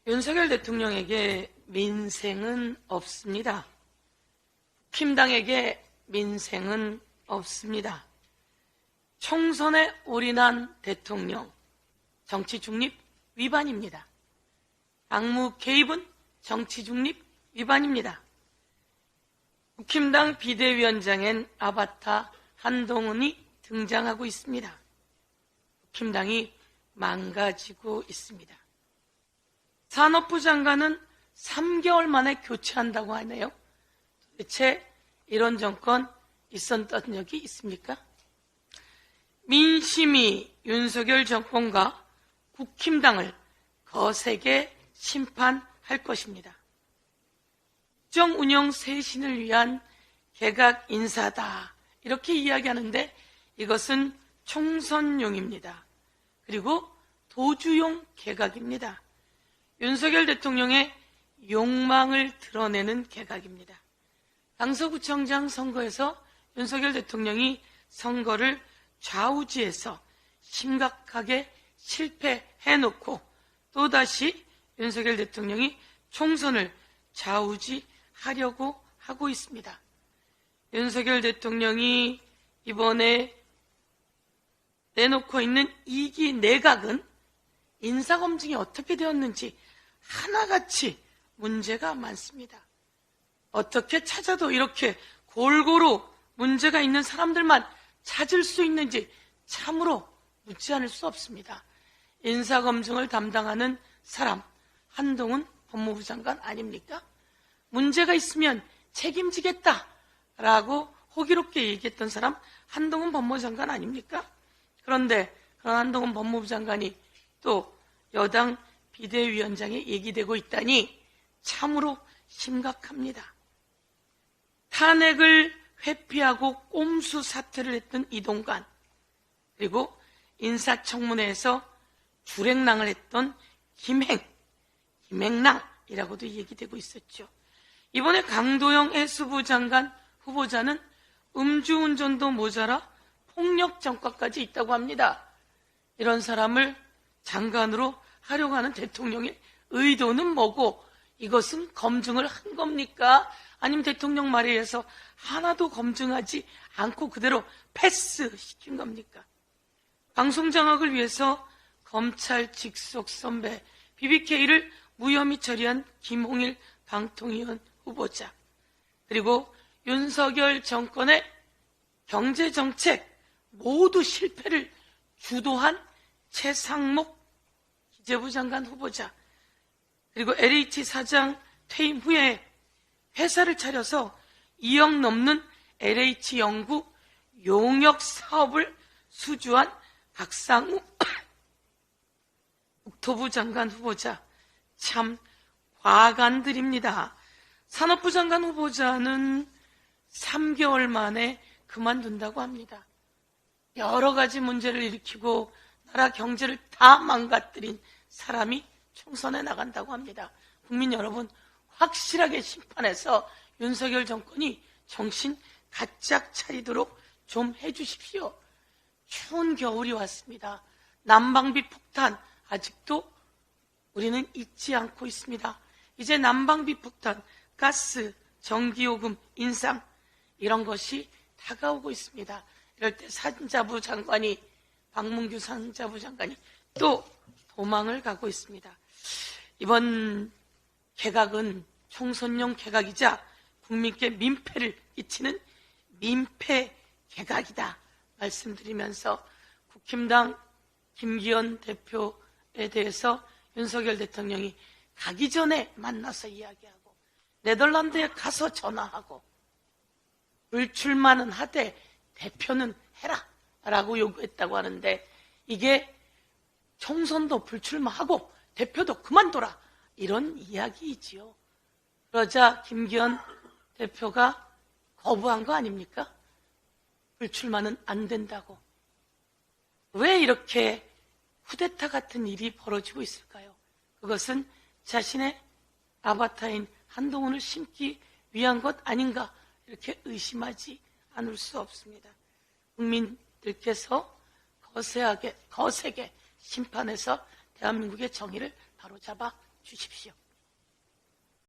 윤석열 대통령에게 민생은 없습니다. 국힘당에게 민생은 없습니다. 총선에 올인한 대통령, 정치 중립 위반입니다. 당무 개입은 정치 중립 위반입니다. 국힘당 비대위원장엔 아바타 한동훈이 등장하고 있습니다. 국힘당이 망가지고 있습니다. 산업부 장관은 3개월 만에 교체한다고 하네요. 도대체 이런 정권 있었던 적이 있습니까? 민심이 윤석열 정권과 국힘당을 거세게 심판할 것입니다. 국정 운영 쇄신을 위한 개각 인사다 이렇게 이야기하는데 이것은 총선용입니다. 그리고 도주용 개각입니다. 윤석열 대통령의 욕망을 드러내는 개각입니다. 강서구청장 선거에서 윤석열 대통령이 선거를 좌우지에서 심각하게 실패해놓고 또다시 윤석열 대통령이 총선을 좌우지하려고 하고 있습니다. 윤석열 대통령이 이번에 내놓고 있는 2기 내각은 인사검증이 어떻게 되었는지 하나같이 문제가 많습니다. 어떻게 찾아도 이렇게 골고루 문제가 있는 사람들만 찾을 수 있는지 참으로 묻지 않을 수 없습니다. 인사검증을 담당하는 사람, 한동훈 법무부 장관 아닙니까? 문제가 있으면 책임지겠다라고 호기롭게 얘기했던 사람 한동훈 법무부 장관 아닙니까? 그런데 그런 한동훈 법무부 장관이 또 여당 비대위원장에 얘기되고 있다니 참으로 심각합니다. 탄핵을 회피하고 꼼수 사퇴를 했던 이동관, 그리고 인사청문회에서 주랭랑을 했던 김행랑이라고도 얘기되고 있었죠. 이번에 강도영 해수부 장관 후보자는 음주운전도 모자라 폭력 전과까지 있다고 합니다. 이런 사람을 장관으로 하려고 하는 대통령의 의도는 뭐고 이것은 검증을 한 겁니까? 아니면 대통령 말에 의해서 하나도 검증하지 않고 그대로 패스시킨 겁니까? 방송장악을 위해서 검찰 직속 선배 BBK를 무혐의 처리한 김홍일 방통위원 후보자, 그리고 윤석열 정권의 경제정책 모두 실패를 주도한 최상목 기재부 장관 후보자, 그리고 LH 사장 퇴임 후에 회사를 차려서 2억 넘는 LH 연구 용역 사업을 수주한 박상우 국토부 장관 후보자, 참 과간들입니다. 산업부 장관 후보자는 3개월 만에 그만둔다고 합니다. 여러 가지 문제를 일으키고 나라 경제를 다 망가뜨린 사람이 총선에 나간다고 합니다. 국민 여러분, 확실하게 심판해서 윤석열 정권이 정신 바짝 차리도록 좀 해주십시오. 추운 겨울이 왔습니다. 난방비 폭탄 아직도 우리는 잊지 않고 있습니다. 이제 난방비 폭탄, 가스, 전기요금 인상 이런 것이 다가오고 있습니다. 이럴 때 산자부 장관이, 박문규 산자부 장관이 또 도망을 가고 있습니다. 이번 개각은 총선용 개각이자 국민께 민폐를 끼치는 민폐 개각이다 말씀드리면서 국힘당 김기현 대표에 대해서 윤석열 대통령이 가기 전에 만나서 이야기하고 네덜란드에 가서 전화하고 불출마는 하되 대표는 해라 라고 요구했다고 하는데 이게 총선도 불출마하고 대표도 그만둬라 이런 이야기이지요. 그러자 김기현 대표가 거부한 거 아닙니까? 불출마는 안 된다고. 왜 이렇게 쿠데타 같은 일이 벌어지고 있을까요? 그것은 자신의 아바타인 한동훈을 심기 위한 것 아닌가 이렇게 의심하지 않을 수 없습니다. 국민들께서 거세게 심판해서 대한민국의 정의를 바로잡아 주십시오.